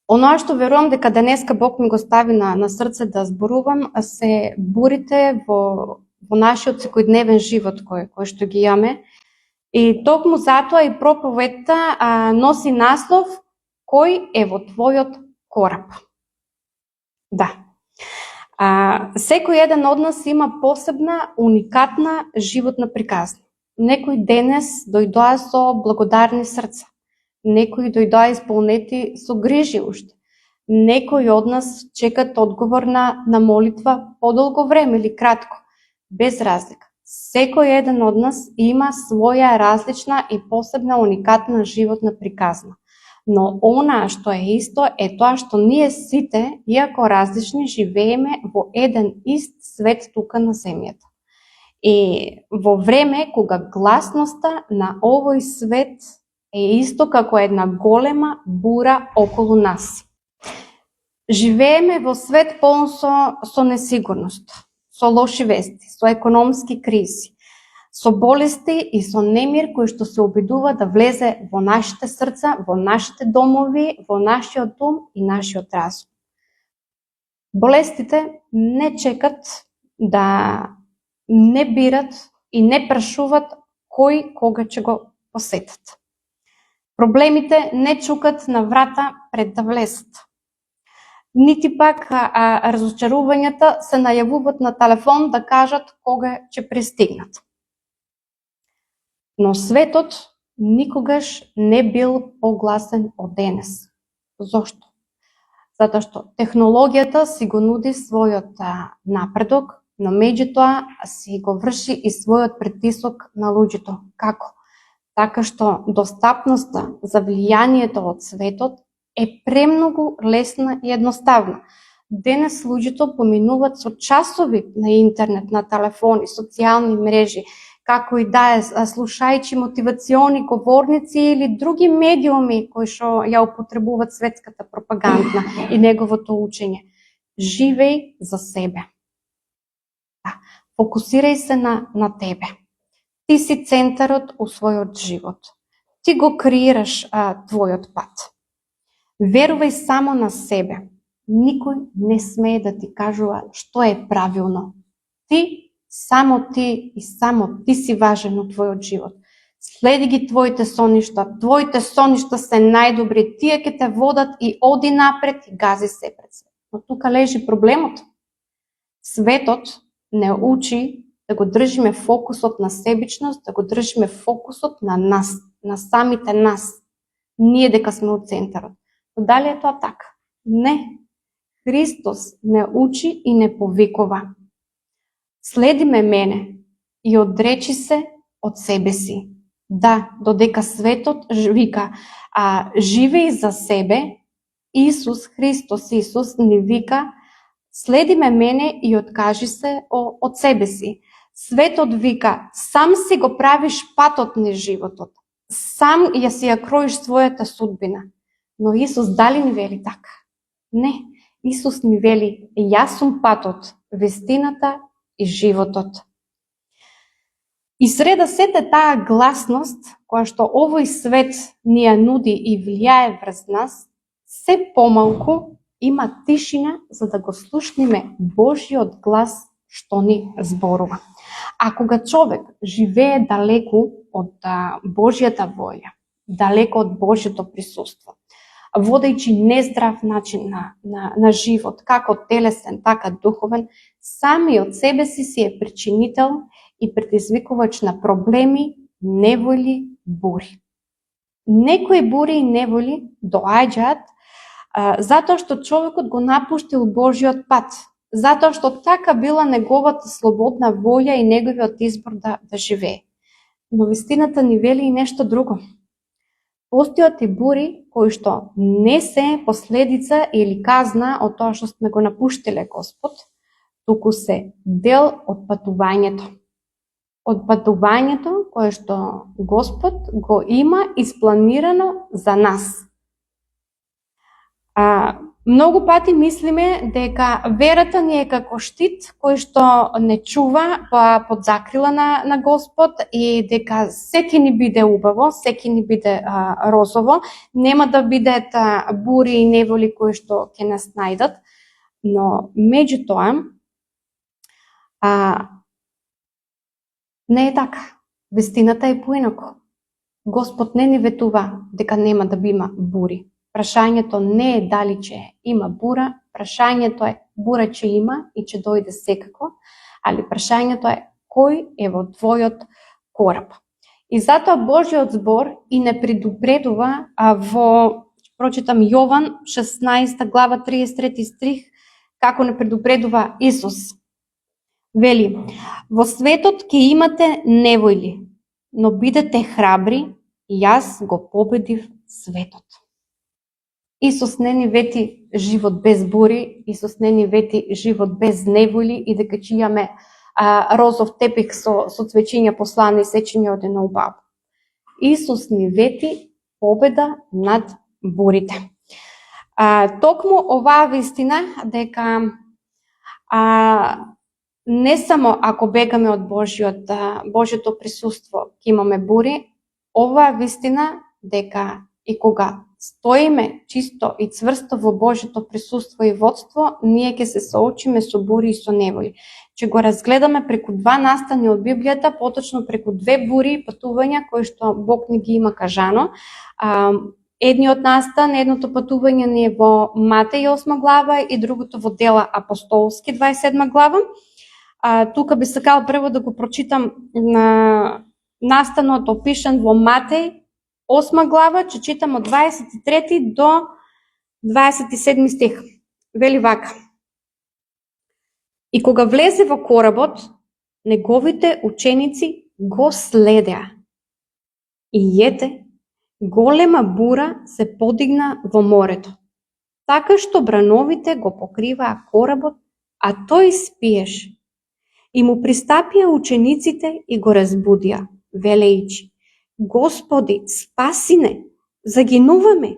Оноа што верувам дека денеска Бог ми го стави на срце да зборувам се бурите во нашиот секојдневен живот кој што ги имаме. И токму затоа и проповедта носи наслов Кој е во твојот кораб. Да. Секој еден од нас има посебна, уникатна животна приказна. Некои денес дојдоа со благодарни срца. Некои дојдоа исполнети со грижи уште. Некои од нас чекат одговор на молитва подолго време или кратко, без разлика. Секој еден од нас има своја различна и посебна уникатна животна приказна. Но она што е исто е тоа што ние сите, иако различни, живееме во еден ист свет тука на земјата. И во време кога гласноста на овој свет е исто како една голема бура околу нас. Живееме во свет полн со несигурност, со лоши вести, со економски кризи, со болести и со немир кој што се обидува да влезе во нашите срца, во нашите домови, во нашиот дом и нашиот разум. Болестите не чекат, да не бират и не прашуват кој кога ќе го посетат. Проблемите не чукат на врата пред да влезат. Нити пак разочарувањата се најавуваат на телефон да кажат кога ќе пристигнат. Но светот никогаш не бил погласен од денес. Зошто? Затоа што технологијата си го нуди својот напредок, но меѓутоа си го врши и својот притисок на луѓето. Како? Така што достапноста за влијанието од светот е премногу лесна и едноставна. Денес луѓето поминуваат со часови на интернет, на телефони, социјални мрежи, како и да е, слушајќи мотивациони говорници или други медиуми кои што ја употребуваат светската пропаганда и неговото учење. Живеј за себе. Фокусирај се на тебе. Ти си центарот у својот живот. Ти го креираш твојот пат. Верувај само на себе. Никој не смее да ти кажува што е правилно. Само ти и само ти си важен у твојот живот. Следи ги твоите соништа. Твоите соништа се најдобри. Тие ќе те водат и оди напред и гази се пред себе. Но тука лежи проблемот. Светот не учи да го држиме фокусот на себичност, да го држиме фокусот на нас, на самите нас. Ние дека сме у центарот. Но дали е тоа така? Не. Христос не учи и не повикува. Следи ме мене и одречи се од себе си. Да, додека светот вика, живеј за себе, Исус, Христос Исус ни вика, следи ме мене и откажи се од себе си. Светот вика, сам си го правиш патот на животот. Сам ја си ја кроиш својата судбина. Но Исус дали ни вели така? Не. Исус ни вели, јас сум патот, вистината и животот. И среда сета таа гласност, која што овој свет ни ја нуди и влијае врз нас, се помалку има тишина за да го слушнеме Божјиот глас што ни зборува. А кога човек живее далеку од Божјата волја, далеко од Божјото присуство, водејќи нездрав начин на живот, како телесен, така духовен, сами од себе си е причинител и предизвикувач на проблеми, неволи, бури. Некои бури и неволи доаѓаат затоа што човекот го напуштил Божјиот пат, затоа што така била неговата слободна волја и неговиот избор да живее. Но вистината ни вели и нешто друго. Постојат и бури кои што не се последица или казна од тоа што сме го напуштиле Господ, туку се дел од патувањето. Од патувањето кое што Господ го има испланирано за нас. Многу пати мислиме дека верата ни е како штит кој што не чува под закрила на Господ и дека секи ни биде убаво, секи ни биде розово, нема да бидат бури и неволи кои што ќе нас најдат, но меѓутоа не е така. Вистината е поинаку. Господ не ни ветува дека нема да бима бури. Прашањето не е дали ќе има бура, прашањето е бура ќе има и ќе дојде секако, али прашањето е кој е во твојот кораб. И затоа Божјиот збор и не предупредува прочитам Јован 16 глава 33 стих, како не предупредува Исус. Вели, во светот ќе имате невојли, но бидете храбри, јас го победив светот. Исус не ни вети живот без бури, Исус не ни вети живот без неволи и дека ќе имаме розов тепих со цвеќиња послани и сечење од едно убаво. Исус ни вети победа над бурите. Токму оваа вистина дека не само ако бегаме од Божјото присуство ќе имаме бури, оваа вистина дека и кога стоиме чисто и цврсто во Божјото присуство и водство, ние ќе се соочиме со бури и со неволи. Ќе го разгледаме преку два настани од Библијата, поточно преку две бури и патувања кои што Бог ни ги има кажано. Едниот настан, едното патување ни е во Матеј 8 глава и другото во Дела апостолски 27 глава. Тука би сакала прво да го прочитам на настанот опишан во Матеј 8 глава, ќе читам од 23 до 27 стих. Вели вака. И кога влезе во коработ, неговите ученици го следеа. И ете, голема бура се подигна во морето, така што брановите го покриваа коработ, а тој спиеше. И му пристапија учениците и го разбудија, велејќи: Господи, спаси не, загинуваме.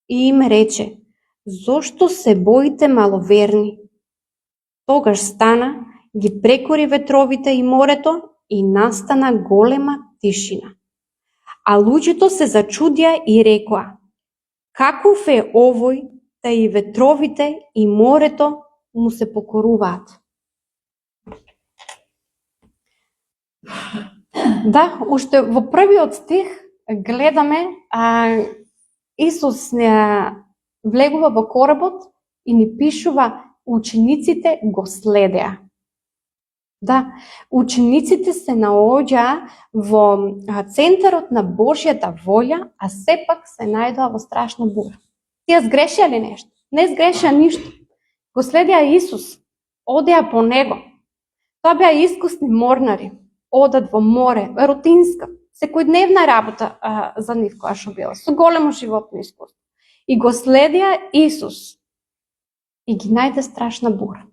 И им рече: зошто се боите, маловерни? Тогаш стана, ги прекори ветровите и морето и настана голема тишина. А луѓето се зачудија и рекоа: каков е овој, да и ветровите и морето му се покоруваат? Да, уште во првиот стих гледаме Исус не влегува во коработ и ни пишува учениците го следеа. Да, учениците се наоѓаа во центарот на Божјата волја, а сепак се најдоа во страшна бура. Тие сгрешија ли нешто? Не сгрешија ништо. Го следеа Исус, одеа по него. Тоа беа искусни морнари. Одат во море, рутинска, секојдневна работа за нив која што била, со големо животно искуство. И го следеа Исус. И ги најде страшна бура.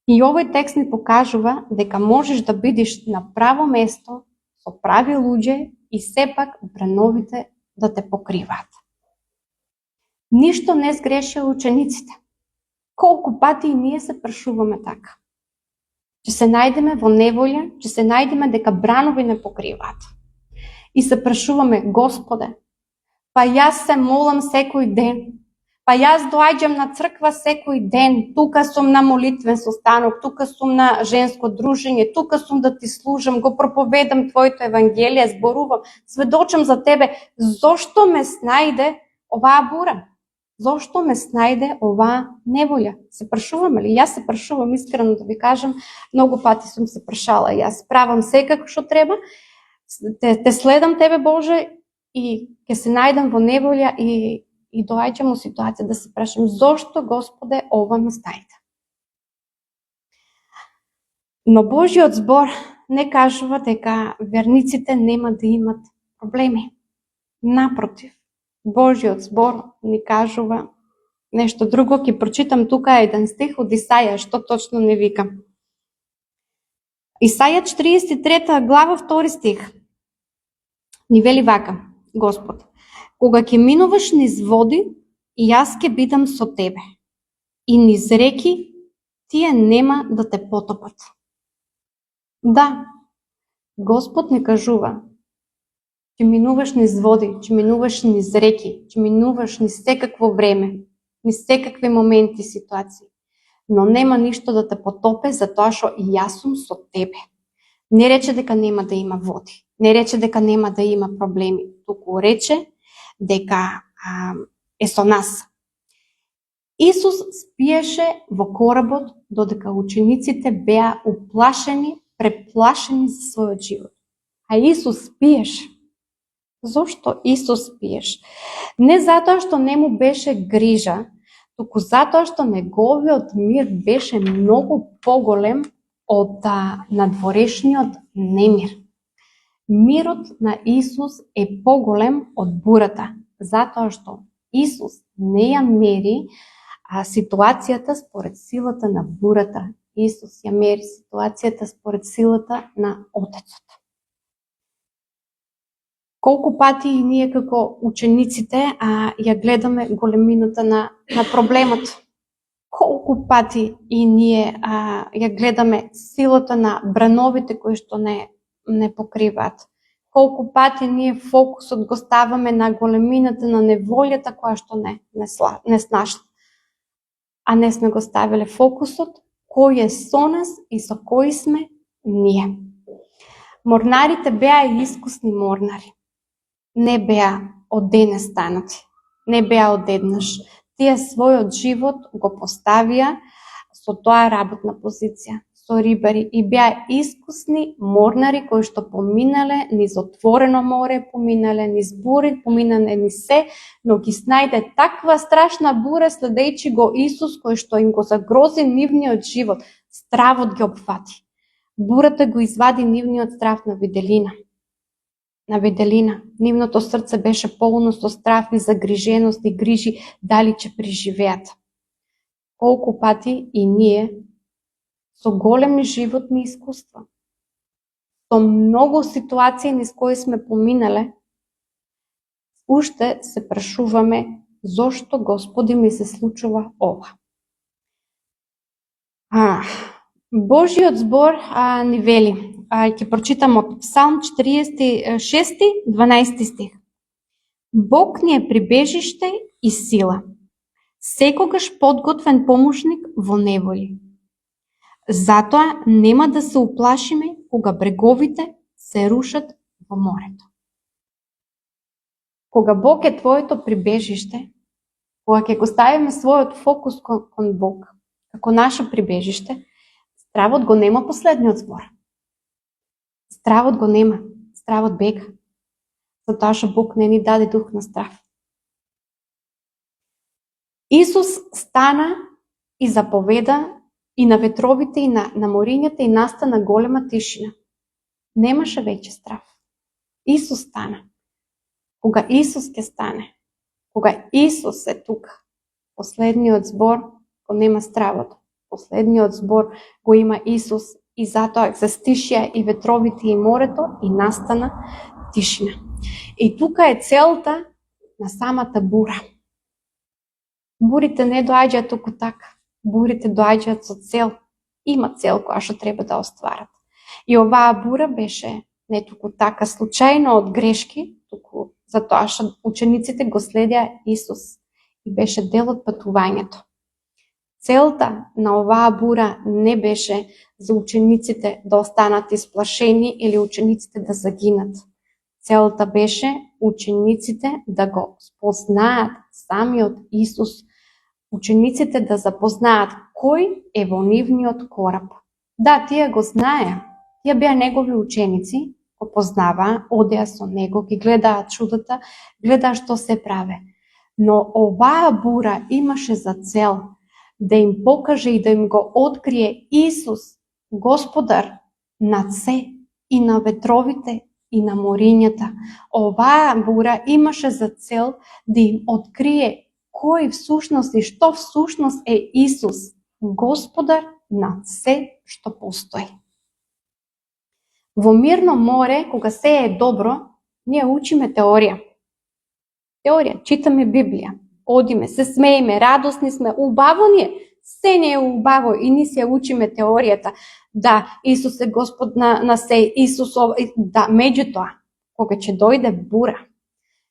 И овој текст ни покажува дека можеш да бидеш на право место, со прави луѓе и сепак брановите да те покриваат. Ништо не сгрешија учениците. Колку пати и ние се прашуваме така. Че се најдеме во неволја, че се најдеме дека бранови не покриваат. И се прашуваме: Господе, па јас се молам секој ден, па јас доаѓам на црква секој ден, тука сум на молитвен состанок, тука сум на женско дружење, тука сум да ти служам, го проповедам Твоето евангелие, зборувам, сведочам за Тебе. Зошто ме снајде оваа бура? Зошто ме снајде оваа неволја? Се прашуваме ли? Јас се прашувам, искрено да ви кажам, многу пати сум се прашала. Јас правам секако што треба, те следам Тебе, Боже, и ќе се најдам во неволја и доаѓам во ситуација да се прашам: зошто, Господе, ова ме снајде? Но Божјиот збор не кажува дека верниците нема да имат проблеми. Напротив, Божјиот збор ни кажува нешто друго. Ќе прочитам тука еден стих од Исаја, што точно не вика. Исаја 43 глава 2 стих. Ни вели вака Господ: Кога ќе минуваш низ води, и јас ќе бидам со тебе. И низ реки, тие нема да те потопат. Да, Господ не кажува, ќе минуваш низ води, ќе минуваш низ реки, ќе минуваш низ секакво време, низ секакви моменти, ситуации. Но нема ништо да те потопе, затоа што и јас сум со тебе. Не рече дека нема да има води, не рече дека нема да има проблеми, туку рече дека е со нас. Исус спиеше во коработ додека учениците беа уплашени, преплашени за својот живот. А Исус спиеше. Зошто Исус спиеше? Не затоа што не му беше грижа, туку затоа што неговиот мир беше многу поголем од надворешниот немир. Мирот на Исус е поголем од бурата, затоа што Исус не ја мери ситуацијата според силата на бурата. Исус ја мери ситуацијата според силата на Отецот. Колку пати и ние како учениците ја гледаме големината на проблемот. Колку пати и ние ја гледаме силата на брановите кои што не покриваат. Колку пати ние фокусот го ставаме на големината на неволјата која што не снашла. А не сме го ставиле фокусот кој е со нас и со кои сме ние. Морнарите беа искусни морнари. Не беа од денес станати, не беа одеднаш. Тие својот живот го поставија со тоа работна позиција, со рибари, и беа искусни морнари кои што поминале низ отворено море, поминале низ бури, поминале низ се, но ги снајде таква страшна бура следејќи го Исус кој што им го загрози нивниот живот. Стравот ги опфати. Бурата го извади нивниот страв на виделина. Нивното срце беше полно со страв и загриженост и грижи дали ќе преживеат. Колку пати и ние со големи животни искуства, со многу ситуации низ кои сме поминале, уште се прашуваме зошто Господи ми се случува ова. Божиот збор ни вели, ќе прочитам од Псалм 46, 12 стих. Бог ни е прибежиште и сила, секогаш подготвен помошник во неволи. Затоа нема да се уплашиме кога бреговите се рушат во морето. Кога Бог е твоето прибежиште, кога ќе го ставиме својот фокус кон Бог, како наше прибежиште, стравот го нема последниот збор. Стравот го нема, стравот бега. Затоа што Бог не ни даде дух на страв. Исус стана и заповеда и на ветровите, и на морињата, и настана голема тишина. Немаше веќе страв. Исус стана. Кога Исус ќе стане, кога Исус е тука, последниот збор го нема стравот. Последниот збор го има Исус, и затоа се стишија и ветровите и морето и настана тишина. И тука е целта на самата бура. Бурите не доаѓаат туку така. Бурите доаѓаат со цел. Има цел која што треба да остварат. И оваа бура беше не туку така случајно од грешки, туку затоа што учениците го следеа Исус и беше дел од патувањето. Целта на оваа бура не беше за учениците да останат исплашени или учениците да загинат. Целта беше учениците да го спознаат самиот Исус, учениците да запознаат кој е во нивниот кораб. Да, тие го знаеа, тие беа негови ученици, го познаваа, одеа со него, ги гледаа чудата, гледаа што се праве. Но оваа бура имаше за цел да им покаже и да им го открие Исус, Господар над се, и на ветровите, и на морињата. Оваа бура имаше за цел да им открие кој всушност и што всушност е Исус, Господар над се што постои. Во мирно море, кога се е добро, ние учиме теорија. Теорија, читаме Библија, одиме, се смееме, радосни сме, убаво ни е. Се не е убаво и ни се учиме теоријата да Исус е Господ на се, Исус, да, меѓутоа, кога ќе дојде бура,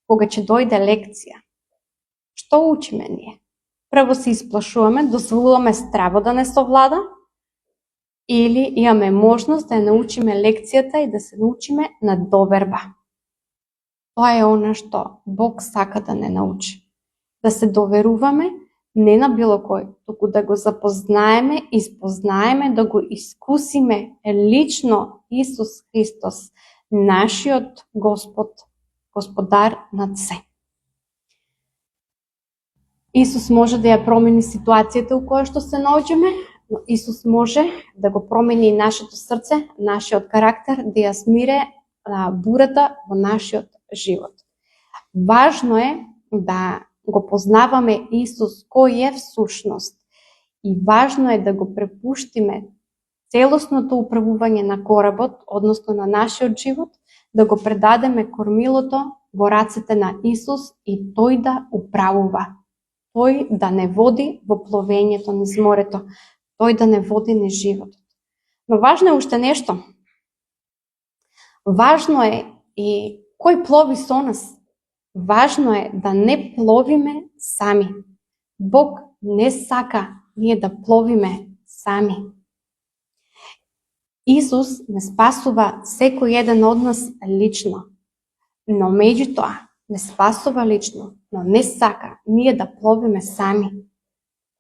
кога ќе дојде лекција, што учиме ние? Прво се исплашуваме, дозволуваме страво да не совлада, или имаме можност да научиме лекцијата и да се научиме на доверба. Тоа е она што Бог сака да не научи. Да се доверуваме не на било кој, туку да го запознаеме, испознаеме, да го искусиме лично Исус Христос, нашиот Господ, Господар над се. Исус може да ја промени ситуацијата у која што се наоѓаме, но Исус може да го промени и нашето срце, нашиот карактер, да ја смире бурата во нашиот живот. Важно е да го познаваме Исус кој е всушност и важно е да го препуштиме целосното управување на коработ, односно на нашиот живот, да го предадеме кормилото во рацете на Исус и тој да управува. Тој да не води во пловењето низ морето, тој да не води низ животот. Но важно е уште нешто. Важно е и кој плови со нас. Важно е да не пловиме сами. Бог не сака ние да пловиме сами. Исус не спасува секој еден од нас лично, но меѓутоа не спасува лично, но не сака ние да пловиме сами.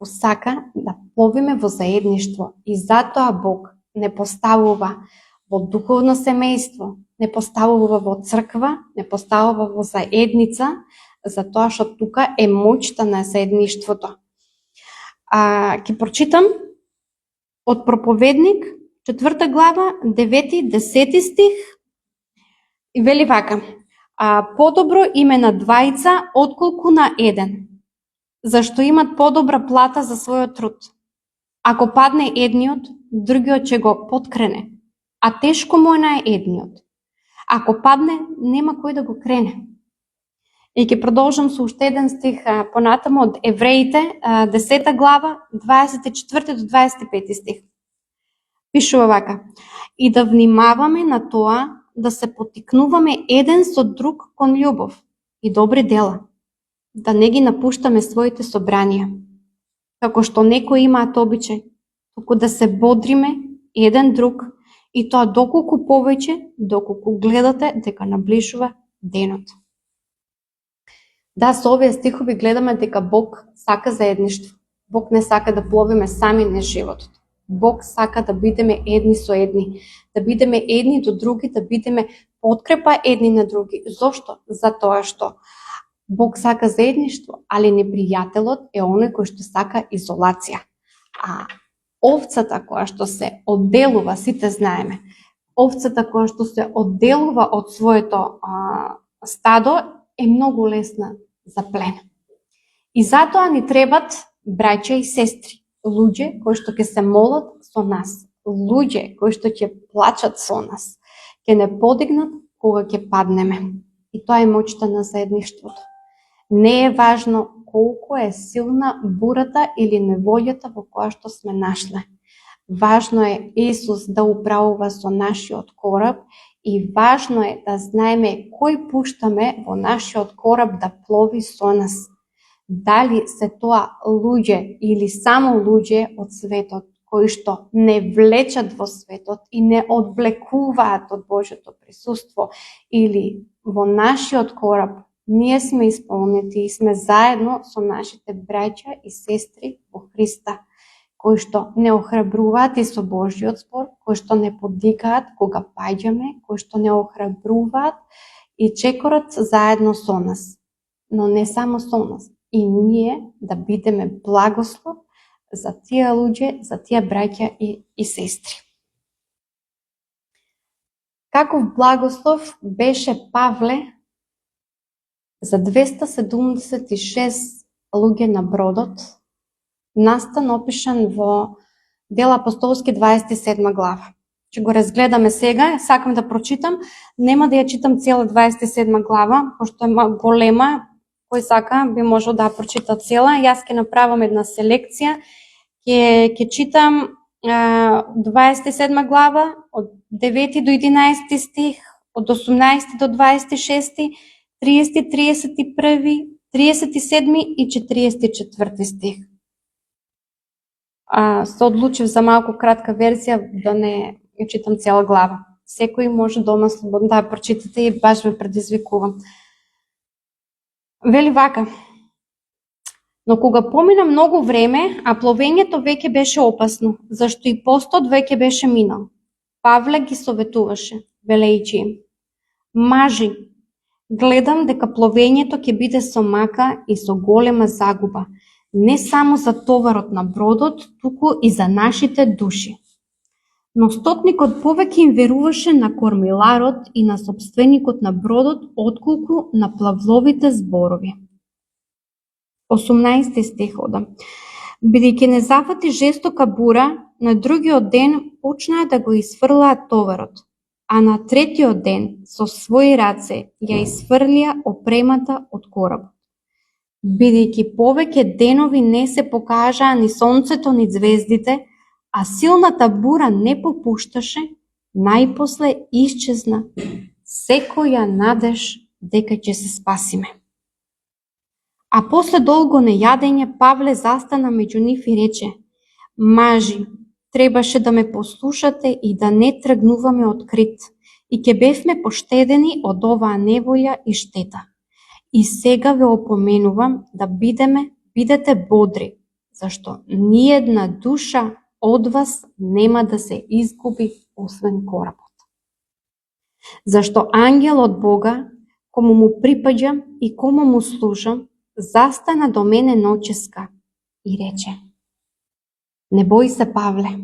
Сака да пловиме во заедништво и затоа Бог не поставува во духовно семејство, не поставува во црква, не поставува во заедница, затоа што тука е моќта на заедништвото. Ќе прочитам од Проповедник, 4 глава, 9-10 стих, и вели вака: подобро име на двајца отколку на еден, зашто имат подобра плата за својот труд. Ако падне едниот, другиот ќе го поткрене, а тешко му е на едниот. Ако падне, нема кој да го крене. И ќе продолжам со уште еден стих понатаму од Евреите, 10 глава, 24 до 25 стих. Пишува вака: и да внимаваме на тоа да се потикнуваме еден со друг кон љубов и добри дела, да не ги напуштаме своите собранија, како што некои имаат обичај, туку да се бодриме еден друг, и тоа доколку повеќе, доколку гледате дека наближува денот. Да, со овие стихови гледаме дека Бог сака заедништво. Бог не сака да пловиме сами низ животот. Бог сака да бидеме едни со едни, да бидеме едни до други, да бидеме подкрепа едни на други. Зошто? Затоа што Бог сака заедништво, али непријателот е оној кој што сака изолација. А овцата која што се одделува, сите знаеме, овцата која што се одделува од своето стадо е многу лесна за плен. И затоа ни требат браќа и сестри, луѓе кои што ќе се молат со нас, луѓе кои што ќе плачат со нас, ќе не подигнат кога ќе паднеме. И тоа е моќта на заедништвото. Не е важно колку е силна бурата или неволјата во која што сме нашле. Важно е Исус да управува со нашиот кораб и важно е да знаеме кој пуштаме во нашиот кораб да плови со нас. Дали се тоа луѓе или само луѓе од светот кои што не влечат во светот и не одвлекуваат од Божјото присуство, или во нашиот кораб ние сме исполнети и сме заедно со нашите браќа и сестри во Христа, кои што не охрабруваат и со Божјиот збор, кои што не подикаат кога паѓаме, кои што не охрабруваат и чекорат заедно со нас. Но не само со нас, и ние да бидеме благослов за тие луѓе, за тие браќа и сестри. Каков благослов беше Павле за 276 луѓе на бродот, настан опишан во Дела апостолски 27 глава. Ќе го разгледаме сега, сакам да прочитам, нема да ја читам цела 27 глава, пошто е голема, кој сака би можел да прочита цела. Јас ќе направам една селекција. Ќе читам 27 глава од 9 до 11 стих, од 18 до 26, 30, 31, 37 и 44 стих. Се одлучив за малку кратка верзија да не ја читам цела глава. Секој може дома слободно да прочитате и баш ме предизвикувам. Вели вака: но кога помина многу време, а пловењето веќе беше опасно, зашто и постот веќе беше минал, Павле ги советуваше, велејќи им: мажи, гледам дека пловењето ќе биде со мака и со голема загуба, не само за товарот на бродот, туку и за нашите души. Но стотникот повеќе им веруваше на кормиларот и на собственикот на бродот, отколку на плавловите зборови. 18 стих одам. Бидејќи не зафати жестока бура, на другиот ден почнаа да го изфрлаат товарот, а на третиот ден со своји раце ја изфрлија опремата од коработ. Бидејќи повеќе денови не се покажаа ни сонцето ни звездите, а силната бура не попушташе, најпосле исчезна секоја надеж дека ќе се спасиме. А после долго нејадење, Павле застана меѓу нив и рече: мажи, требаше да ме послушате и да не тргнуваме од Крит, и ќе бевме поштедени од оваа неволја и штета. И сега ве опоменувам да бидете бодри, зашто ниедна душа од вас нема да се изгуби освен коработ. Зашто ангел од Бога, кому му припаѓам и кому му служам, застана до мене ноческа и рече: не бој се, Павле,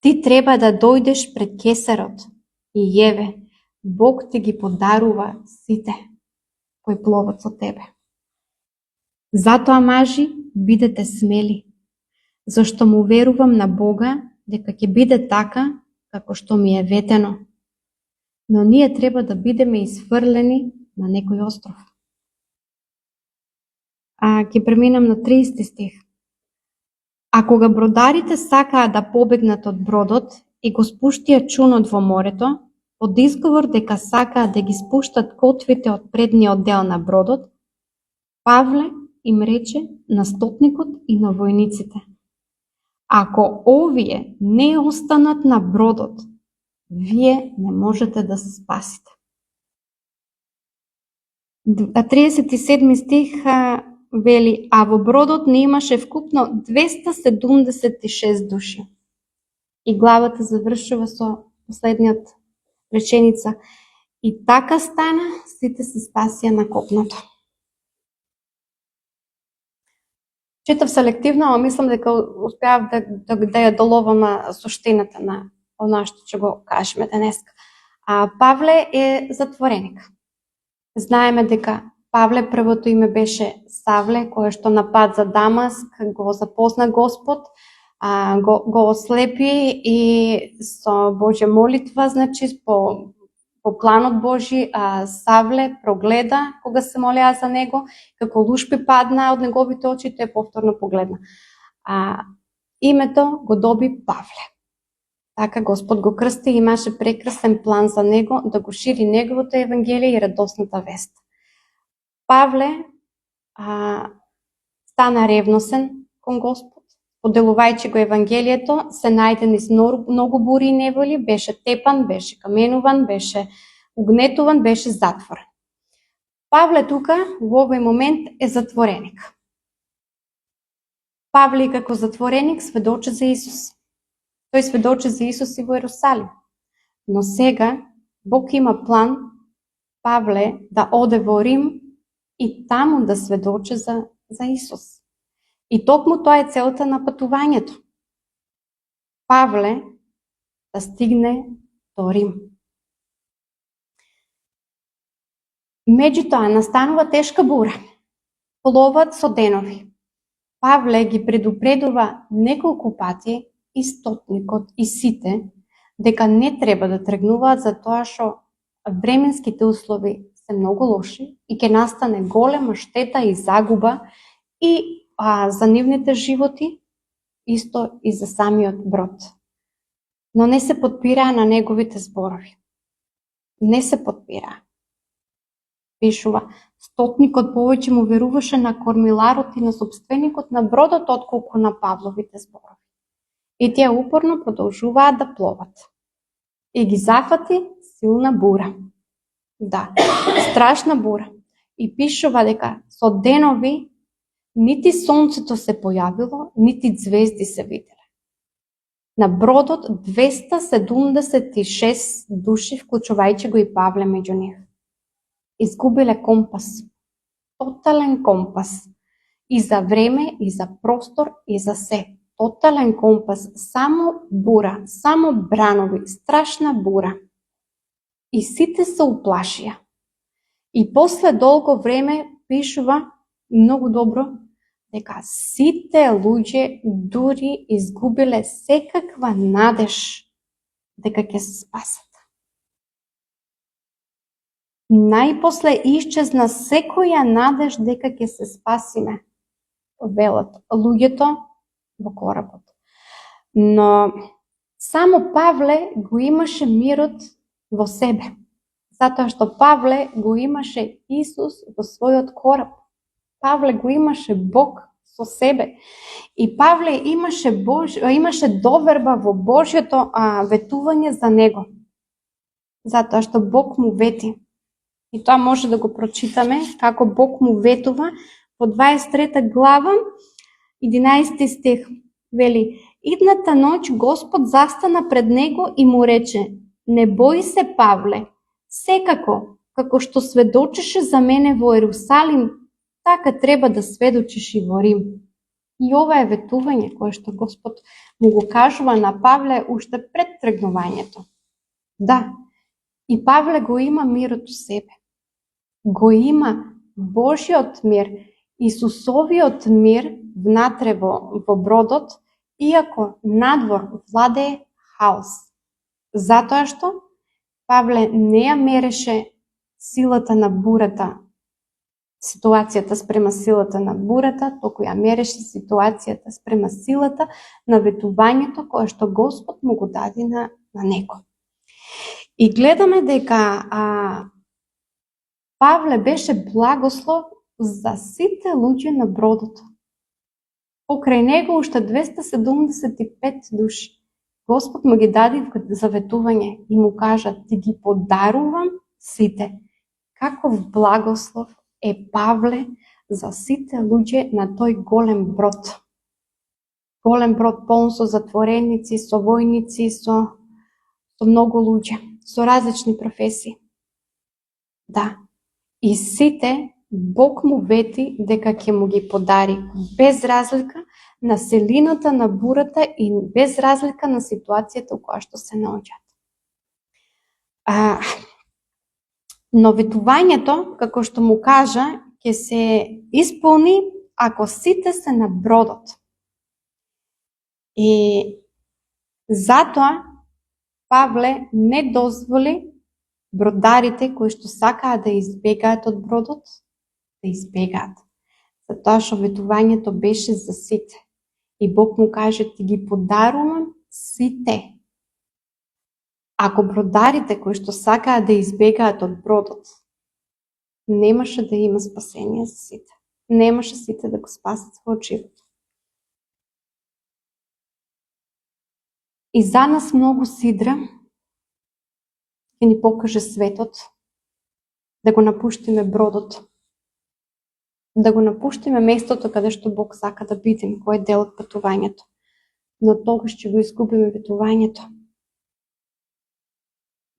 ти треба да дојдеш пред кесарот и еве, Бог ти ги подарува сите кои пловат со тебе. Затоа, мажи, бидете смели, зашто му верувам на Бога дека ќе биде така како што ми е ветено. Но ние треба да бидеме изфрлени на некој остров. Ќе преминам на 30 стих. А кога бродарите сакаа да побегнат од бродот и го спуштија чунот во морето, под изговор дека сакаат да ги спуштат котвите од предниот дел на бродот, Павле им рече на стотникот и на војниците: ако овие не останат на бродот, вие не можете да се спасите. 37 стих вели: а во бродот не имаше вкупно 276 души. И главата завршува со последниот реченица: и така стана, сите се спасија на копното. Читав селективно, а мислам дека успеав да ја доловам суштината на она што ќе го кажеме денеска. Павле е затвореник. Знаеме дека Павле првото име беше Савле, кој што на пат за Дамаск го запозна Господ, го ослепи и со Божја молитва, значи по планот Божи, Савле прогледа кога се молеа за него, како лушпи падна од неговите очи, тој повторно погледна. Името го доби Павле. Така Господ го крсти и имаше прекрасен план за него да го шири неговото евангелие и радосната вест. Павле стана ревносен кон Господ, поделувајќи го евангелието, се најде низ многу бури и неволи, беше тепан, беше каменуван, беше угнетуван, беше затворен. Павле тука во овој момент е затвореник. Павле како затвореник сведочи за Исус. Тој сведочи за Исус и во Ерусалим. Но сега Бог има план Павле да оде во Рим и таму да сведочи за Исус. И токму тоа е целта на патувањето. Павле да стигне до Рим. Меѓутоа настанува тешка бура. Пловат со денови. Павле ги предупредува неколку пати и стотникот и сите дека не треба да тргнуваат за тоа што временските услови се многу лоши и ќе настане голема штета и загуба и за нивните животи, исто и за самиот брод. Но не се потпираа на неговите зборови. Не се потпираа. Пишува, стотникот повеќе му веруваше на кормиларот и на собственикот на бродот, отколку на Павловите зборови. И тие упорно продолжуваат да пловат. И ги зафати силна бура. Да, страшна бура. И пишува дека со денови нити сонцето се појавило, нити звезди се виделе. На бродот 276 души, вклучувајќи го и Павле меѓу нив. Изгубиле компас. Тотален компас. И за време, и за простор, и за се. Тотален компас. Само бура, само бранови, страшна бура. И сите се уплашија. И после долго време пишува многу добро дека сите луѓе дури изгубиле секаква надеж дека ќе се спасат. Најпосле исчезна секоја надеж дека ќе се спасиме, велат луѓето во коработ. Но само Павле го имаше мирот во себе, затоа што Павле го имаше Исус во својот кораб. Павле го имаше Бог со себе. И Павле имаше доверба во Божјото ветување за него. Затоа што Бог му вети. И тоа може да го прочитаме како Бог му ветува во 23 глава, 11 стих. Вели, идната ноќ Господ застана пред него и му рече, не бои се, Павле, секако, како што сведочеше за мене во Ерусалим, така треба да сведочиш и во Рим. И ова е ветување кое што Господ му го кажува на Павле уште пред тргнувањето. Да, и Павле го има мирот у себе. Го има Божјиот мир, Исусовиот мир внатре во бродот, иако надвор владее хаос. Затоа што Павле не ја мереше силата на бурата, ситуацијата спрема силата на бурата, току ја мереше ситуацијата спрема силата на ветувањето кое што Господ му го даде на него. И гледаме дека Павле беше благослов за сите луѓе на бродот. Покрај него уште 275 души. Господ му ги даде за ветување и му кажа, ти ги подарувам сите. Каков благослов е Павле за сите луѓе на тој голем брод. Голем брод полн со затвореници, со војници, со многу луѓе, со различни професии. Да, и сите Бог му вети дека ќе му ги подари, без разлика на силината на бурата и без разлика на ситуацијата у која што се наоѓаат. Но ветувањето, како што му кажа, ќе се исполни ако сите се на бродот. И затоа Павле не дозволи бродарите кои што сакаат да избегаат од бродот, да избегаат. Затоа што ветувањето беше за сите. И Бог му каже, ти ги подарувам сите. Ако бродарите кои што сакаат да избегаат од бродот, немаше да има спасение за сите. Немаше сите да го спасат својот живот. И за нас многу сидра ќе ни покаже светот, да го напуштиме бродот, да го напуштиме местото каде што Бог сака да бидеме, кој е дел од патувањето. Но тогаш ќе го изгубиме ветувањето.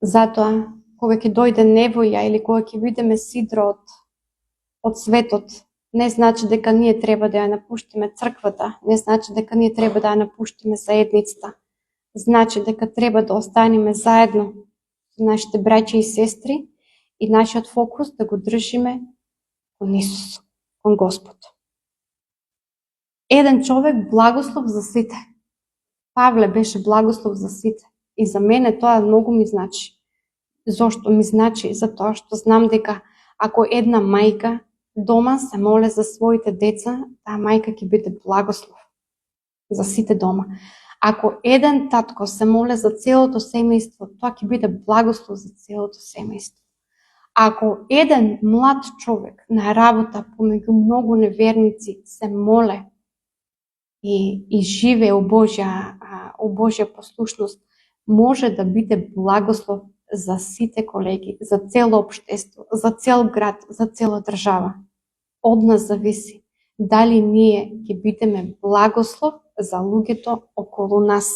Затоа, кога ќе дојде невоја или кога ќе видиме сидро од светот, не значи дека ние треба да ја напуштиме црквата, не значи дека ние треба да ја напуштиме заедницата. Значи дека треба да останеме заедно со нашите браќа и сестри и нашиот фокус да го држиме кон Исус, кон Господ. Еден човек благослов за сите. Павле беше благослов за сите. И за мене тоа многу ми значи. Зошто ми значи? Затоа што знам дека Ако една мајка дома се моле за своите деца, таа мајка ќе биде благослов за сите дома. Ако еден татко се моле за целото семејство, тоа ќе биде благослов за целото семејство. Ако еден млад човек на работа помеѓу многу неверници се моле и живее у Божја послушност, може да биде благослов за сите колеги, за цело општество, за цел град, за цела држава. Од нас зависи дали ние ќе бидеме благослов за луѓето околу нас.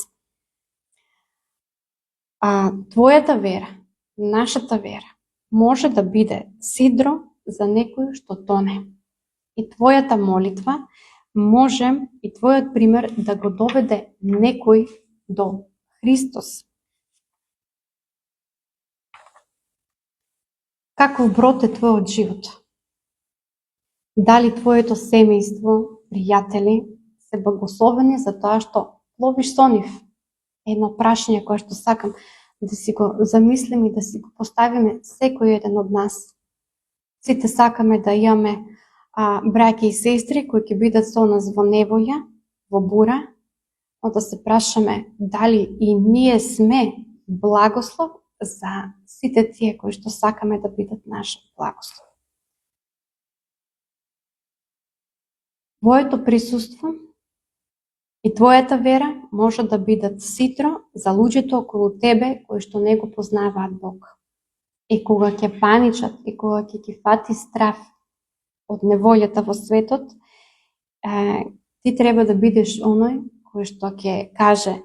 Твојата вера, нашата вера, може да биде сидро за некој што тоне. И твојата молитва може и твојот пример да го доведе некој до Христос. Каков брод е твојот живот? Дали твоето семејство, пријатели, се благословени за тоа што пловиш со нив? Едно прашање кое што сакам да си го замислиме и да си го поставиме секој еден од нас. Сите сакаме да имаме браќа и сестри кои ќе бидат со нас во неволја, во бура, но да се прашаме дали и ние сме благослов за сите тие кои што сакаме да бидат наш благослов. Твоето присуство и твојата вера може да бидат ситро за луѓето околу тебе кои што не го познаваат Бог. И кога ќе паничат и кога ќе ги фати страв од неволјата во светот, ти треба да бидеш оној кој што ќе каже,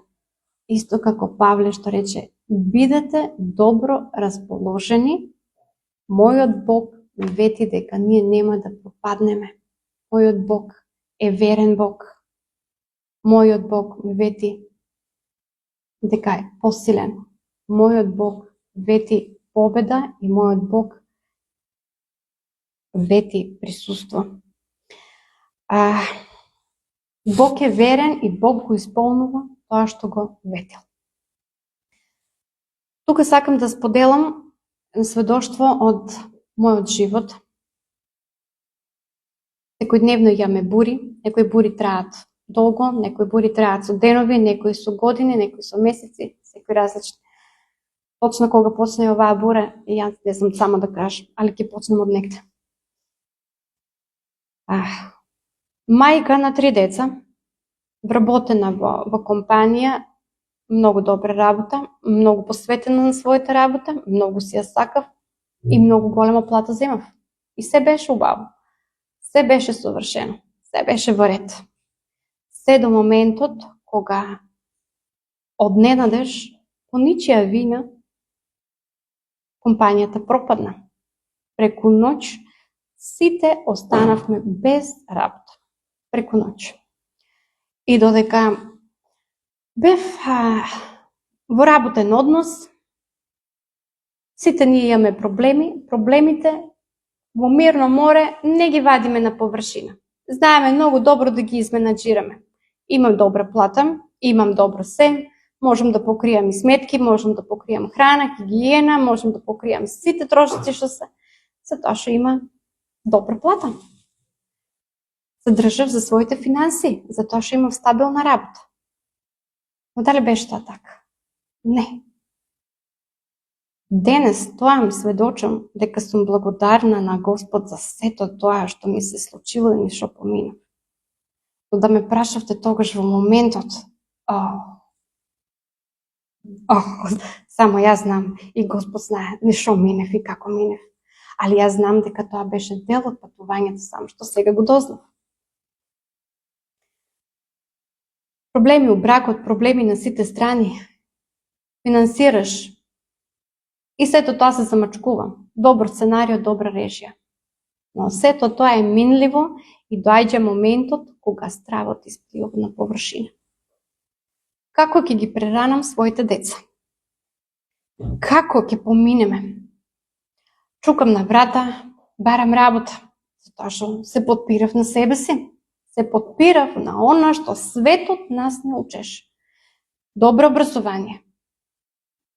исто како Павле што рече, бидете добро расположени, мојот Бог вети дека ние нема да пропаднеме. Мојот Бог е верен Бог. Мојот Бог вети дека е посилен. Мојот Бог вети победа и мојот Бог вети присуство. Бог е верен и Бог го исполнува тоа што го ветил. Тука сакам да споделам сведоштво од мојот живот. Секојдневно имаме бури, некои бури траат долго, некои бури траат со денови, некои со години, некои со месеци, секои различни. Точно кога почне оваа бура, јас не знам само да кажам, али ќе почнем од негде. Мајка на 3 деца, вработена во компанија, многу добра работа, многу посветена на својата работа, многу си ја сакав и многу голема плата земав. И се беше убаво. Се беше совршено. Се беше во ред. Се до моментот кога одненадеж, по ничија вина, компанијата пропадна. Преку ноќ сите останавме без работа. Преку ноќ. И додека бев во работен однос, сите ние имаме проблеми, проблемите во мирно море не ги вадиме на површина. Знаеме многу добро да ги изменаџираме. Имам добра плата, имам добро се, можам да покријам и сметки, можам да покријам храна, хигиена, можам да покријам сите трошоци што се, за тоа што има добра плата. Се држав за своите финанси, за тоа што имам стабилна работа. Но дали беше тоа така? Не. Денес тоа сведочам дека сум благодарна на Господ за сето тоа што ми се случило и што поминав. Но да ме прашавте тогаш во моментот, само јас знам и Господ знае ништо минев и како минев. Али јас знам дека тоа беше дел од патувањето, само што сега го дознав. Проблеми у бракот, проблеми на сите страни, финансираш, и сето тоа се замачкува. Добро сценарио, добра режија. Но сето тоа е минливо и доаѓа моментот кога стравот исплива на површина. Како ќе ги преранам своите деца? Како ќе поминеме? Чукам на врата, барам работа, затоа што се подпирав на себе си. Се подпирав на она што светот нас не учеше. Добро образование.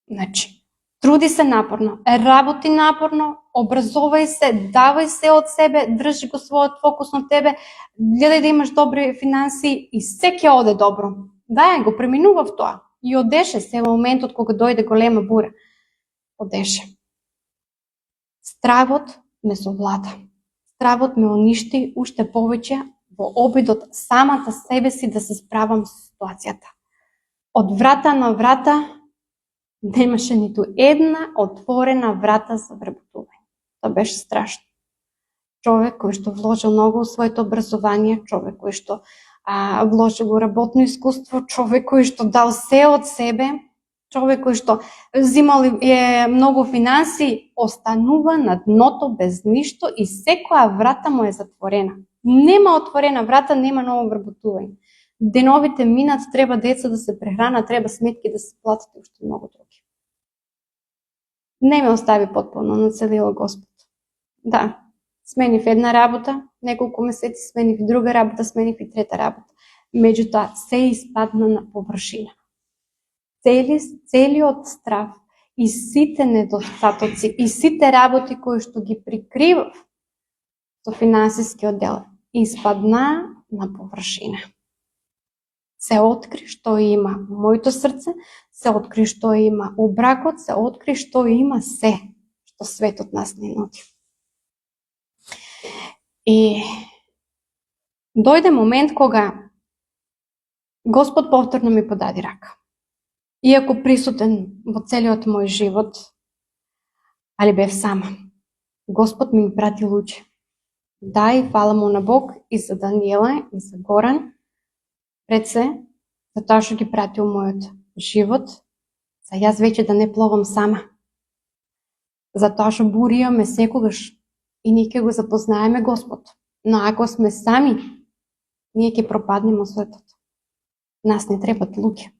Значи, Труди се напорно, работи напорно, образувај се, давај се од себе, држи го својот фокус на тебе, гледај да имаш добри финанси и се ќе оде добро. Да, го преминував тоа. И одеше се во моментот кога дојде голема бура. Одеше. Стравот ме совлада. Стравот ме уништи уште повеќе во обидот самата себе си да се справам со ситуацијата. Од врата на врата немаше ниту една отворена врата за вработување. Тоа беше страшно. Човек кој што вложил многу во своето образование, човек кој што вложил во работно искуство, човек кој што дал се од себе, човек кој што взимал многу финанси, останува на дното без ништо и секоја врата му е затворена. Нема отворена врата, нема ново вработување. Деновите минат, треба деца да се прехранат, треба сметки да се платат и уште многу други. Не ме остави потполно, нацелила Господ. Да, сменив една работа, неколку месеци сменив друга работа, сменив и трета работа. Меѓутоа, се испадна на површина. Целиот страв и сите недостатоци и сите работи кои што ги прикривав со финансискиот дел испадна на површина. Се откри што има моето срце, се откри што има у бракот, се откри што има се што светот нас не нуди. И дојде момент кога Господ повторно ми подади рака. Иако присутен во целиот мој живот, али бев сама. Господ ми прати луѓе. Да, и фала му на Бог и за Даниела и за Горан, пред се, за тоа што ги прати у мојот живот, за јас веќе да не пловам сама. За тоа што бурија ме секогаш и ние ќе го запознаеме Господ. Но ако сме сами, ние ќе пропаднеме од светот. Нас не требат луѓе.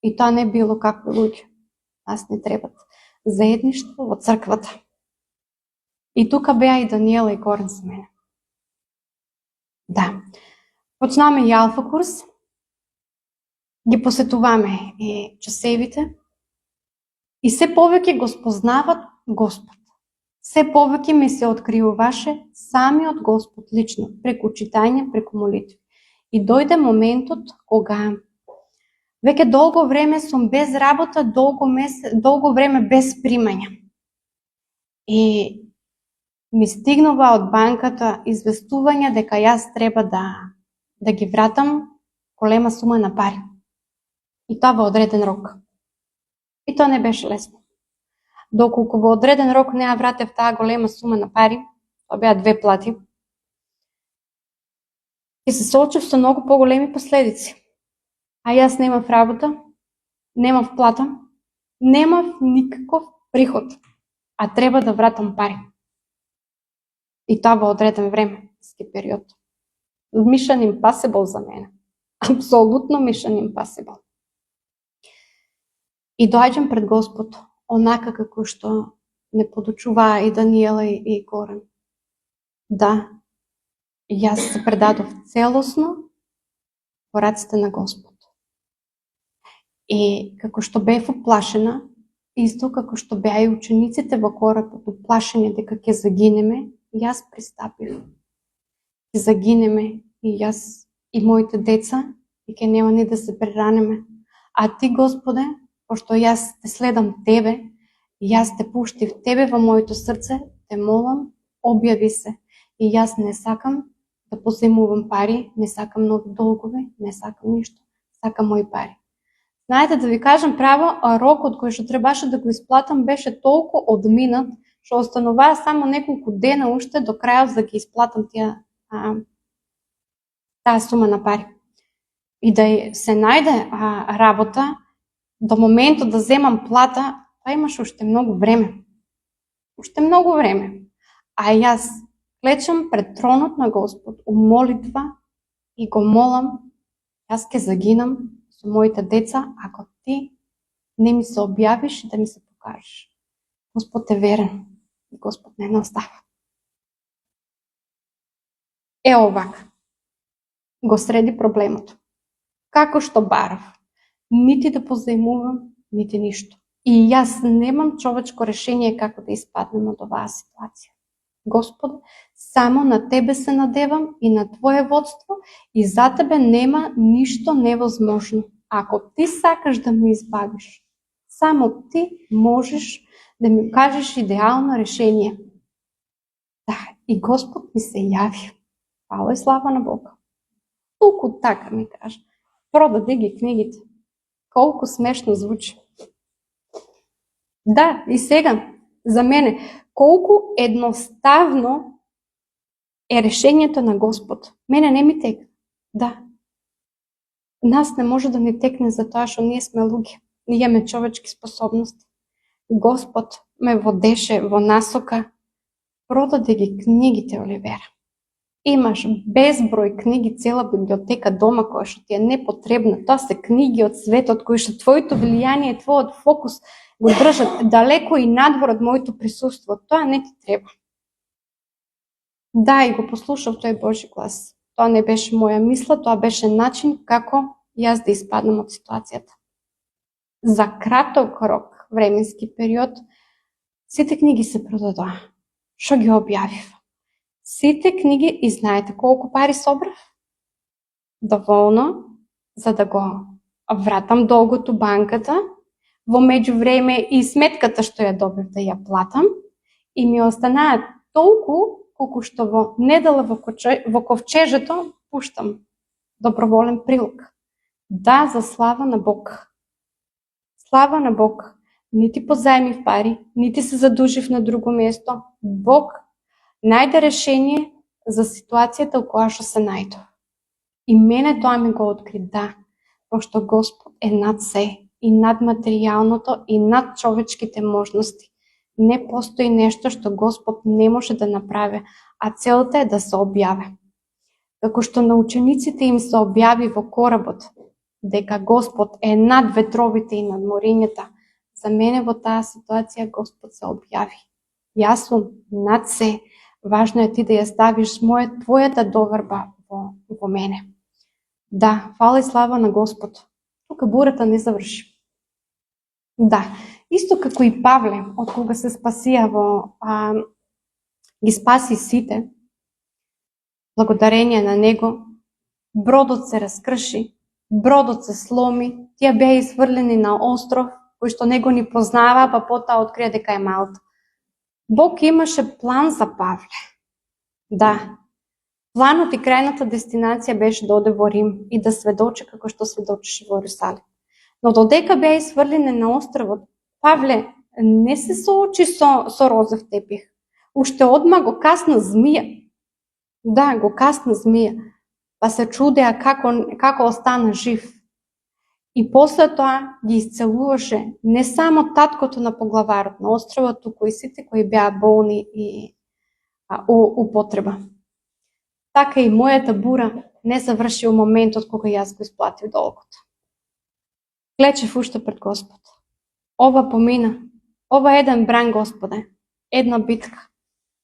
И тоа не било какви луѓе. Нас не требат заедништво во црквата. И тука беа и Даниела и Горан со мене. Да. Почнаме и алфа курс. Ги посетуваме и часевите. И се повеќе го спознават Господ. Се повеќе ми се откривуваше самиот Господ лично, преку читање, преку молитви. И дојде моментот кога веќе долго време сум без работа, долго време без примања. И ми стигнува од банката известување дека јас треба да ги вратам голема сума на пари. И тоа во одреден рок. И тоа не беше лесно. Доколку во одреден рок не ја вратев таа голема сума на пари, тоа беа 2 плати, и се соочив со многу поголеми последици. А јас немав работа, немав плата, немав никаков приход, а треба да вратам пари. И тоа во одреден временски период. Mission impossible за мене. Апсолутно mission impossible. И доаѓам пред Господ, онака како што не подучуваа и Даниела и Горан. Да, јас се предадов целосно во раците на Господ. И како што бев уплашена, исто како што беа и учениците во коработ уплашени дека ќе загинеме, јас пристапив. Ќе загинеме и јас и моите деца и ќе нема ни да се преранеме. А ти, Господе, пошто јас те следам тебе, јас те пуштив тебе во моето срце, те молам, објави се. И јас не сакам да поземувам пари, не сакам нови долгови, не сакам ништо, сакам мои пари. Знаете, да ви кажам право, рокот кој што требаше да го исплатам беше толку одминат, што остануваа само неколку дена уште до крајот да ги исплатам таа сума на пари. И да се најде работа, до моментот да земам плата, тоа имаше уште многу време. Уште многу време. А јас клечам пред тронот на Господ, у молитва и го молам, јас ќе загинам со моите деца, ако ти не ми се објавиш и да ми се покажеш. Господ е верен и Господ не ме остава. Овака го среди проблемот. Како што барав, нити да позаимувам, нити ништо. И јас немам човечко решение како да испаднем од оваа ситуација. Господе, само на Тебе се надевам и на Твое водство и за Тебе нема ништо невозможно. Ако Ти сакаш да ме избавиш, само Ти можеш да ми кажеш идеално решение. Да, и Господ ми се јави. Фала и слава на Бога. Толку така ми кажа. Продаде ги книгите. Колку смешно звучи. Да, и сега, за мене, колку едноставно е решението на Господ. Мене не ми текне. Да. Нас не може да ни текне затоа што ние сме луѓе. Ние имаме човечки способности. Господ ме водеше во насока. Продаде ги книгите, Оливера. Имаш безброј книги, цела библиотека дома која што ти е непотребна. Тоа се книги од светот кои што твоето влијание, твојот фокус го држат далеко и надвор од моето присуство. Тоа не ти треба. Да, и го послушав тој Божи глас. Тоа не беше моја мисла, тоа беше начин како јас да испаднам од ситуацијата. За краток рок, временски период, сите книги се продадоа. Што ги објавив? Сите книги, и знаете колку пари собрав? Доволно за да го вратам долгото банката, во меѓувреме и сметката што ја добив да ја платам, и ми останаат толку колку што во недела во ковчежето пуштам доброволен прилог. Да, за слава на Бог. Слава на Бог. Нити позајмив пари, нити се задужив на друго место. Бог најде решение за ситуацијата во која што се најдов. И мене тоа ми го откри, да, пошто Господ е над се, и над материјалното, и над човечките можности. Не постои нешто што Господ не може да направи, а целта е да се објаве. Како што на учениците им се објави во коработ, дека Господ е над ветровите и над морињата, за мене во таа ситуација Господ се објави. Јас сум над се. Важно е ти да ја ставиш твојата доверба во мене. Да, фала и слава на Господ. Тука бурата не заврши. Да, исто како и Павле, од кога се спасија ги спаси сите, благодарение на него, бродот се раскрши, бродот се сломи, тие беа изфрлени на остров, кој што него ни познава, па потоа открија дека е Малта. Бог имаше план за Павле. Да, планот и крајната дестинација беше да оде во Рим и да сведочи како што сведочеше во Јерусалим. Но додека беа изфрлени на островот, Павле не се соочи со розов тепих. Уште одма го касна змија. Да, го касна змија. Па се чудеа како остана жив. И после тоа ги исцелуваше не само таткото на поглаварот на островот, туку и сите кои беа болни и употреба. Така и мојата бура не заврши во моментот кога јас го исплатив долгот. Клечев уште пред Господ. Ова помина. Ова е еден бран, Господе. Една битка.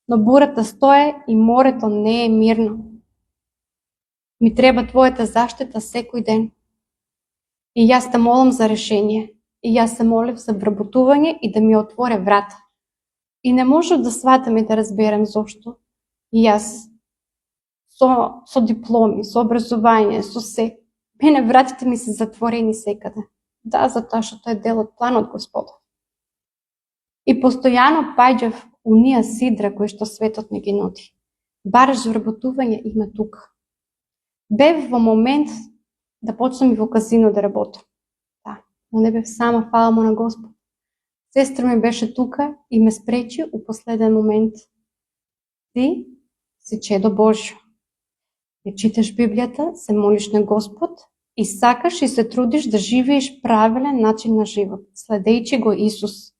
Но бурата стое и морето не е мирно. Ми треба Твојата заштита секој ден. И јас те молам за решение. И јас се молив за вработување и да ми отворе врата. И не можев да сватам и да разберам зошто. И јас со дипломи, со образование, со се. Мене вратите ми се затворени секаде. Да, затоа што тоа е дел од планот Господов. И постојано паѓав унија сидра кои што светот не ги нуди. Бараш вработување има тука. Бев во момент да почнам и во казино да работам. Да, но не бев сама, фала му на Господ. Сестра ми беше тука и ме спречи у последен момент. Ти си чедо Божјо. Ја читаш Библијата, се молиш на Господ и сакаш и се трудиш да живееш правилен начин на живот, следејќи го Исус.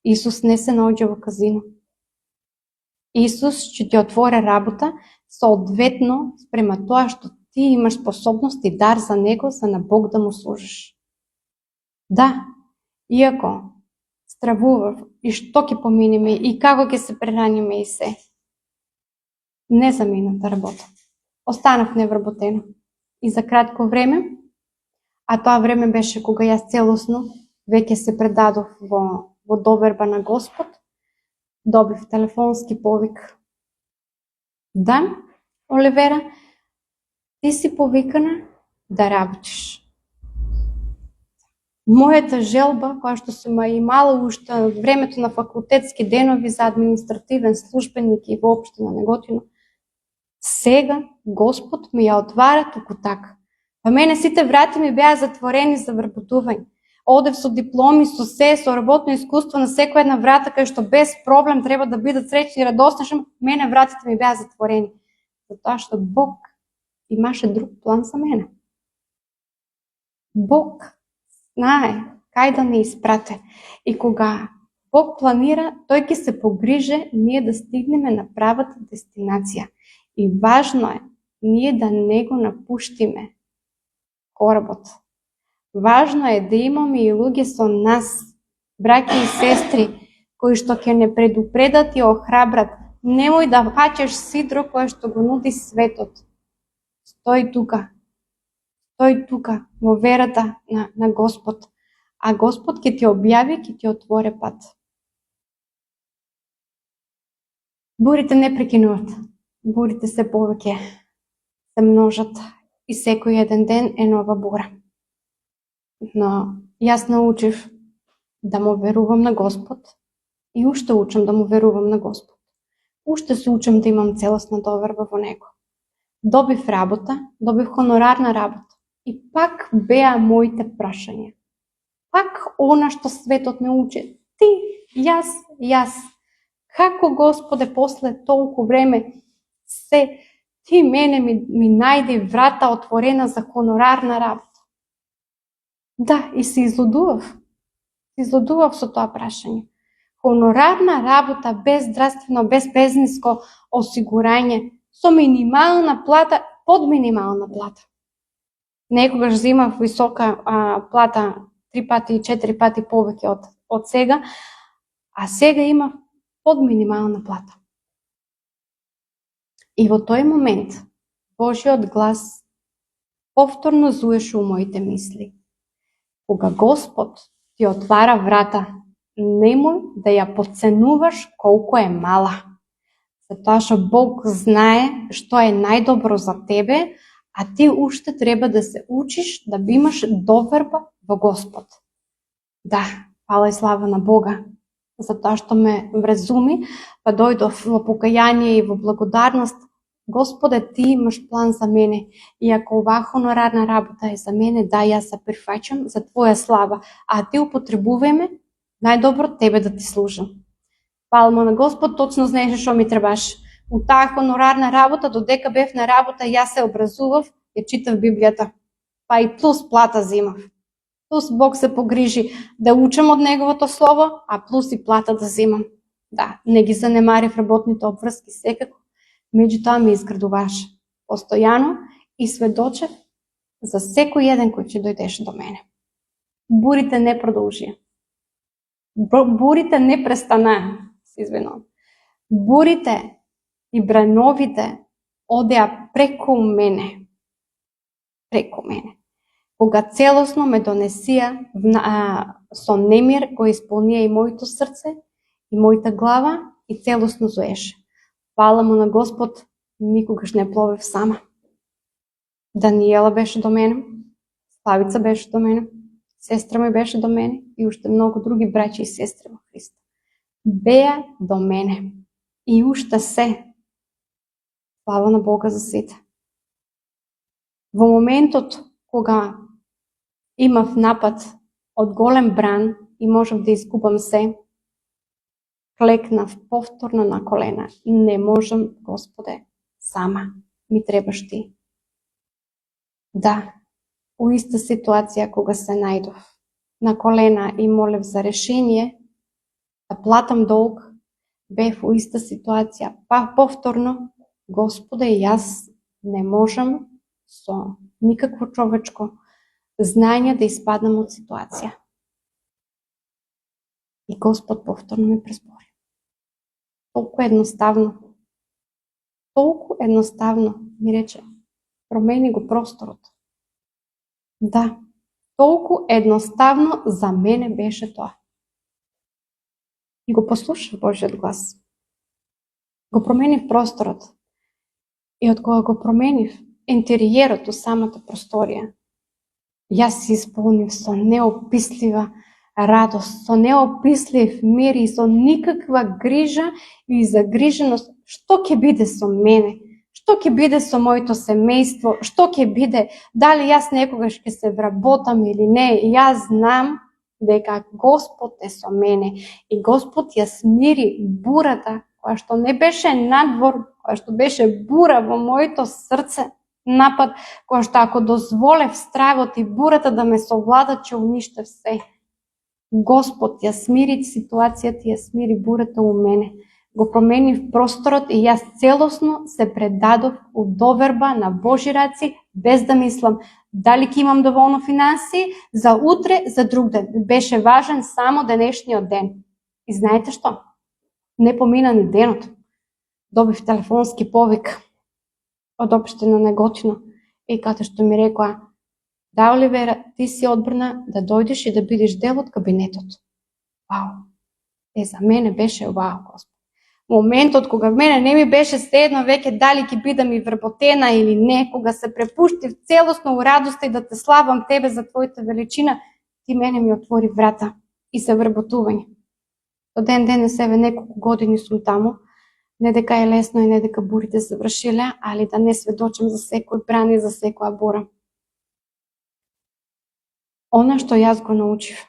Исус не се наоѓа во казино. Исус ќе ти отвори работа соодветно спрема тоа што ти имаш способност и дар за него, за на Бог да му служиш. Да, иако стравував и што ќе поминеме и како ќе се прераниме и се, не замина да работам. Останав невработена. И за кратко време, а тоа време беше кога јас целосно веќе се предадов во доверба на Господ, добив телефонски повик. Да, Оливера, ти си повикана да работиш. Мојата желба, која што сум имала уште времето на факултетски денови за административен службеник и во општина Неготино, сега Господ ми ја отвара туку така. Па мене сите врати ми беа затворени за вработување. Одев со дипломи, со работно искуство на секоја една врата, кај што без проблем треба да бидат среќни и радосни, мене вратите ми беа затворени. Затоа што Бог имаше друг план за мене. Бог знае кај да не испрате. И кога Бог планира, тој ќе се погрижи ние да стигнеме на правата дестинација. И важно е ние да не го напуштиме коработ. Важно е да имаме и луѓе со нас, браќа и сестри, кои што ќе не предупредат и охрабрат. Немој да фаќаш сидро кое што го нуди светот. Стој тука во верата на Господ, а Господ ќе ти објави, ќе ти отвори пат. Бурите не прекинуват, бурите се повеќе се множат и секој еден ден е нова бура. Но јас научив да му верувам на Господ и уште учам да му верувам на Господ. Уште се учам да имам целосна доверба во Него. Добив работа, добив хонорарна работа и пак беа моите прашања. Пак она што светот ме учи. Ти, јас. Како Господе после толку време ти мене ми најди врата отворена за хонорарна работа? Да, и се излудував. Излудував со тоа прашање. Хонорарна работа без здравствено, без пензионско осигурање, со минимална плата, под минимална плата. Некогаш земав висока плата 3 пати и 4 пати повеќе од сега, а сега имав под минимална плата. И во тој момент Божиот глас повторно зуеше у моите мисли. Кога Господ ти отвара врата, немој да ја подценуваш колку е мала. Затоа што Бог знае што е најдобро за тебе, а ти уште треба да се учиш да имаш доверба во Господ. Да, фала и слава на Бога, затоа што ме вразуми, па дојдов во покаяние и во благодарност. Господе, ти имаш план за мене, и ако оваа хонорарна работа е за мене, да, јас се прифаќам за твоја слава, а ти употребувај ме, најдобро тебе да ти служам. Фала на Господ, точно знаеше што ми требаше. У таа хонорарна работа, додека бев на работа, јас се образував, ја читав Библијата, па и плюс плата земав. Плюс Бог се погрижи да учам од Неговото Слово, а плюс и плата да земам. Да, не ги занемарив работните обврски секако, меѓутоа ме изградуваше постојано и сведочев за секој еден кој ќе дојдеше до мене. Бурите не продолжија. Бурите не престанаа, се извинувам. Бурите и брановите одеа преку мене. Кога целосно ме донесија со немир, кој исполнија и моето срце, и мојата глава, и целосно зоеше. Фала му на Господ, никогаш не пловев сама. Даниела беше до мене, Славица беше до мене, сестра ми беше до мене и уште многу други браќи и сестри во Христа. Беа до мене и уште се. Слава на Бога за сите. Во моментот кога имав напад од голем бран и можев да изгубам се, клекнав повторно на колена. Не можам, Господе, сама. Ми требаш ти. Да, у иста ситуација кога се најдов на колена и молев за решение, да платам долг, бев у иста ситуација. Па повторно, Господе, јас не можам со никакво човечко знање да испаднам од ситуација. И Господ повторно ми презбори. Толку едноставно ми рече, промени го просторот. Да, Толку едноставно за мене беше тоа. И го послушав Божиот глас. Го променив просторот. И од кога го променив интериерот у самата просторија, јас се исполнив со неопислива радост, со неопислив мир и со никаква грижа или загриженост што ќе биде со мене, што ќе биде со моето семејство, што ќе биде, дали јас некогаш ќе се вработам или не. Јас знам дека Господ е со мене и Господ ја смири бурата, која што не беше надвор, која што беше бура во моето срце, напад, која што ако дозволев стравот и бурата да ме совлада, ќе уништев се. Господ ја смири ситуацијата, ја смири бурата у мене. Го променив просторот и јас целосно се предадов у доверба на Божи раци, без да мислам дали ќе имам доволно финанси за утре, за друг ден. Беше важен само денешниот ден. И знаете што? Не помина ни денот. Добив телефонски повик од општина Неготино и каде што ми рекоа: да, Оливера, ти си одбрана да дојдеш и да бидеш дел од кабинетот. Вау! За мене беше вау, Господ. Моментот кога мене не ми беше седно веќе дали ќе бидам и вработена или не, кога се препуштив целосно у радоста и да те славам тебе за твојата величина, ти мене ми отвори врата и се вработување. До ден денес, еве неколку години сум таму, не дека е лесно и не дека бурите завршиле, али да не сведочам за секој бран и за секоја бура. Она што јас го научив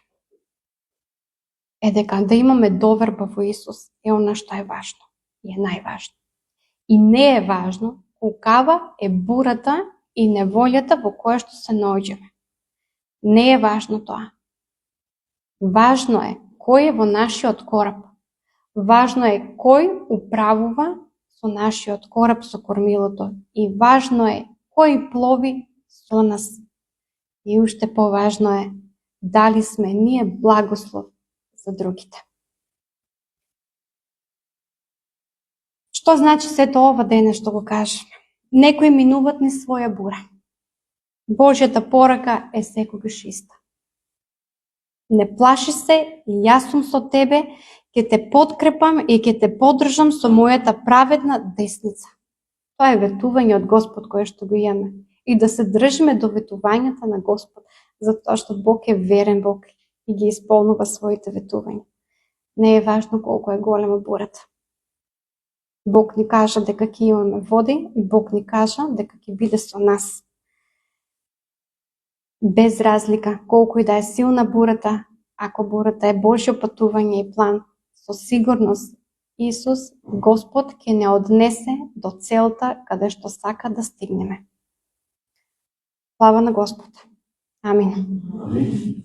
е дека да имаме доверба во Исус е она што е важно и е најважно. И не е важно колкава е бурата и неволјата во која што се наоѓаме. Не е важно тоа. Важно е кој е во нашиот кораб. Важно е кој управува со нашиот кораб, со кормилото. И важно е кој плови со нас. И уште поважно е дали сме ние благослов за другите. Што значи сето ова денес што го кажеме? Некои минуват низ своја бура. Божјата порака е секогаш иста. Не плаши се, јас сум со тебе, ќе те подкрепам и ќе те поддржам со мојата праведна десница. Тоа е ветување од Господ кое што го имаме. И да се држиме до ветувањата на Господ, затоа што Бог е верен Бог и ги исполнува своите ветувања. Не е важно колку е голема бурата. Бог ни кажа дека ќе имаме води и Бог ни кажа дека ќе биде со нас. Без разлика колку и да е силна бурата, ако бурата е Божјо патување и план, со сигурност Исус, Господ, ќе не однесе до целта каде што сака да стигнеме. Слава на Господ. Амин.